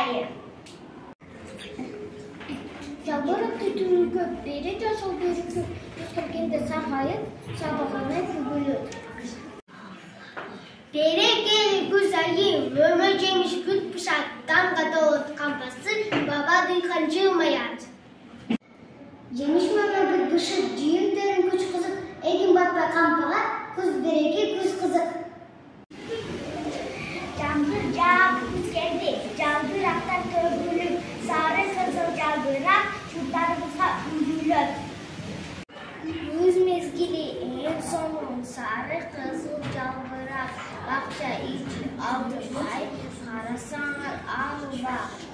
ayı. Жалбырап түтіні көп, бері жасыл бері көп, түскіргенде сағайып, сабағанай күгілі. Берекелі күз айы, өмір жеміш күт пышат, таңға толып қампасы, баба дүйқан жылмаяд. Жеміш мама бүт бұшып, жүйімдерін күш қызық, егін батпа қампаға, күз береке күз қызық. Жаңбыр жауып күзгенде, жалбырақтар төгіліп, сары қызыл жалбырақ шуттарымызға үйіліп. Күз мезгілі ең соңын сары қызыл жалбырақ, бақша ішін алдырмай, қарасаңар алып бақ.